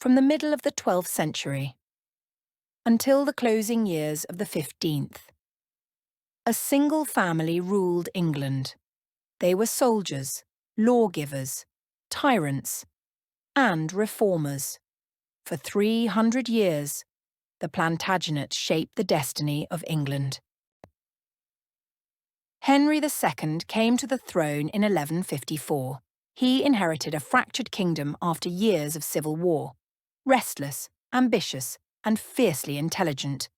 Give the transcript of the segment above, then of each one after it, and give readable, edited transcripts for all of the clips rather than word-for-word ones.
from the middle of the 12th century until the closing years of the 15th. A single family ruled England. They were soldiers, lawgivers, tyrants, and reformers. For 300 years, the Plantagenets shaped the destiny of England. Henry II came to the throne in 1154. He inherited a fractured kingdom after years of civil war. Restless, ambitious, and fiercely intelligent,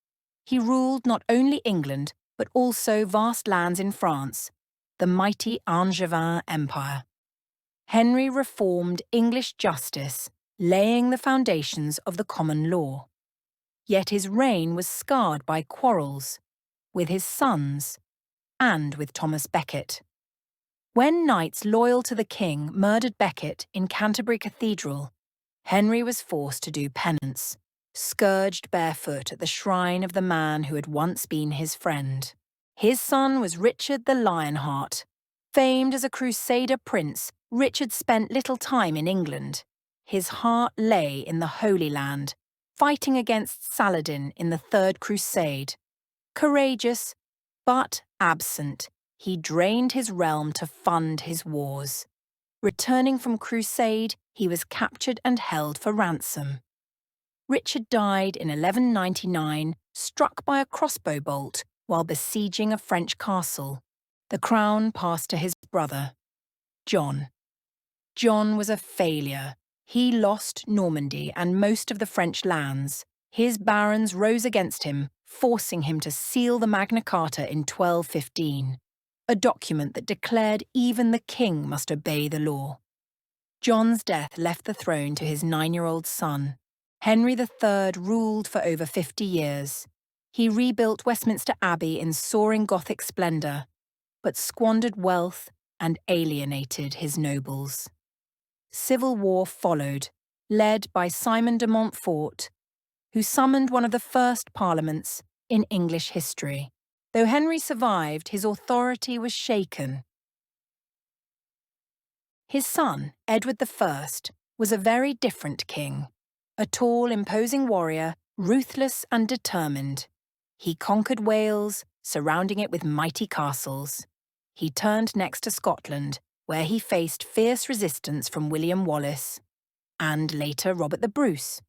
he ruled not only England, but also vast lands in France, the mighty Angevin Empire. Henry reformed English justice, laying the foundations of the common law. Yet his reign was scarred by quarrels with his sons and with Thomas Becket. When knights loyal to the king murdered Becket in Canterbury Cathedral, Henry was forced to do penance, scourged barefoot at the shrine of the man who had once been his friend. His son was Richard the Lionheart. Famed as a Crusader prince, Richard spent little time in England. His heart lay in the Holy Land, fighting against Saladin in the Third Crusade. Courageous, but absent, he drained his realm to fund his wars. Returning from Crusade, he was captured and held for ransom. Richard died in 1199, struck by a crossbow bolt while besieging a French castle. The crown passed to his brother, John. John was a failure. He lost Normandy and most of the French lands. His barons rose against him, forcing him to seal the Magna Carta in 1215, a document that declared even the king must obey the law. John's death left the throne to his 9-year-old son. Henry III ruled for over 50 years. He rebuilt Westminster Abbey in soaring Gothic splendour, but squandered wealth and alienated his nobles. Civil war followed, led by Simon de Montfort, who summoned one of the first parliaments in English history. Though Henry survived, his authority was shaken. His son, Edward I, was a very different king. A tall, imposing warrior, ruthless and determined. He conquered Wales, surrounding it with mighty castles. He turned next to Scotland, where he faced fierce resistance from William Wallace, and later Robert the Bruce.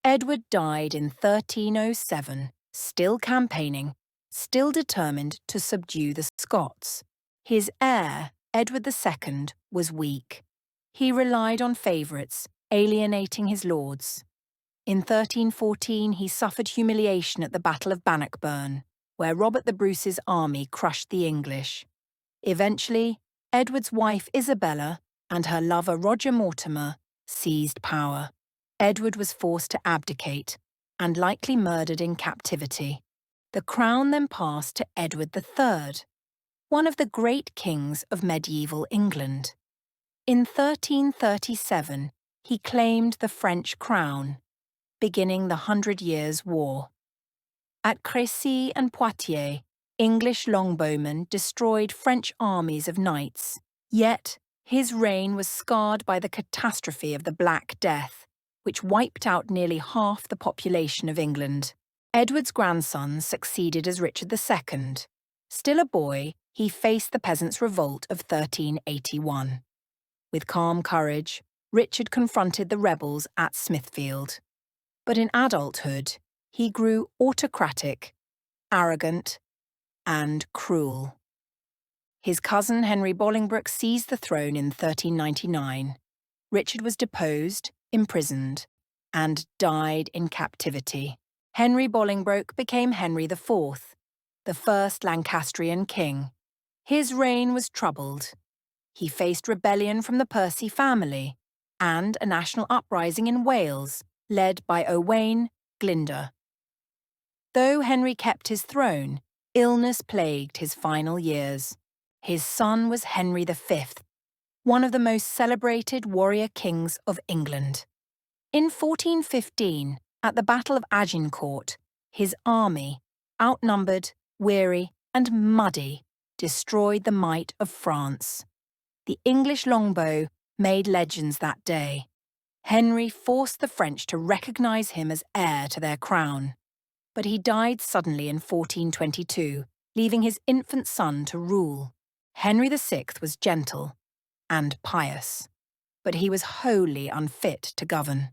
Edward died in 1307, still campaigning, still determined to subdue the Scots. His heir, Edward II, was weak. He relied on favourites, alienating his lords. In 1314, he suffered humiliation at the Battle of Bannockburn, where Robert the Bruce's army crushed the English. Eventually, Edward's wife Isabella and her lover Roger Mortimer seized power. Edward was forced to abdicate and likely murdered in captivity. The crown then passed to Edward III, one of the great kings of medieval England. In 1337, he claimed the French crown, beginning the 100 Years' War. At Crécy and Poitiers, English longbowmen destroyed French armies of knights. Yet, his reign was scarred by the catastrophe of the Black Death, which wiped out nearly half the population of England. Edward's grandson succeeded as Richard II. Still a boy, he faced the Peasants' Revolt of 1381. With calm courage, Richard confronted the rebels at Smithfield. But in adulthood, he grew autocratic, arrogant, and cruel. His cousin Henry Bolingbroke seized the throne in 1399. Richard was deposed, imprisoned, and died in captivity. Henry Bolingbroke became Henry IV, the first Lancastrian king. His reign was troubled. He faced rebellion from the Percy family and a national uprising in Wales, led by Owain Glyndwr. Though Henry kept his throne, illness plagued his final years. His son was Henry V, one of the most celebrated warrior kings of England. In 1415, at the Battle of Agincourt, his army, outnumbered, weary, and muddy, destroyed the might of France. The English longbow made legends that day. Henry forced the French to recognise him as heir to their crown. But he died suddenly in 1422, leaving his infant son to rule. Henry VI was gentle and pious, but he was wholly unfit to govern.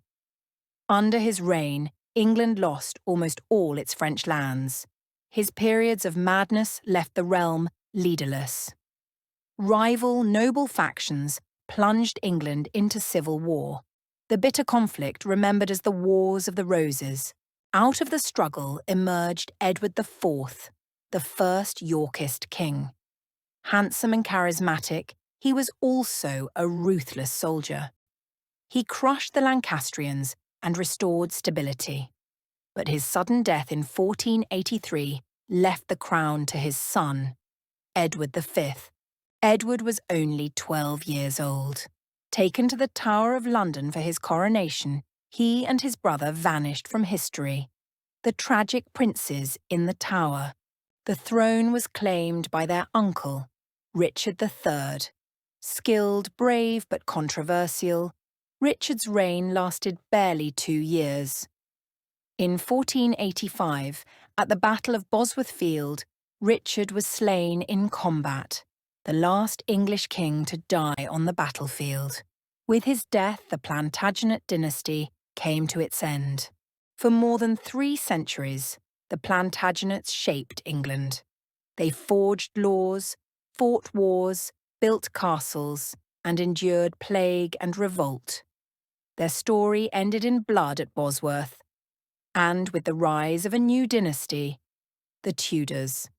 Under his reign, England lost almost all its French lands. His periods of madness left the realm leaderless. Rival noble factions plunged England into civil war, the bitter conflict remembered as the Wars of the Roses. Out of the struggle emerged Edward IV, the first Yorkist king. Handsome and charismatic, he was also a ruthless soldier. He crushed the Lancastrians and restored stability. But his sudden death in 1483 left the crown to his son, Edward V. Edward was only 12 years old. Taken to the Tower of London for his coronation, he and his brother vanished from history. The tragic princes in the Tower. The throne was claimed by their uncle, Richard III. Skilled, brave, but controversial, Richard's reign lasted barely 2 years. In 1485, at the Battle of Bosworth Field, Richard was slain in combat, the last English king to die on the battlefield. With his death, the Plantagenet dynasty came to its end. For more than 3 centuries, the Plantagenets shaped England. They forged laws, fought wars, built castles, and endured plague and revolt. Their story ended in blood at Bosworth, and with the rise of a new dynasty, the Tudors.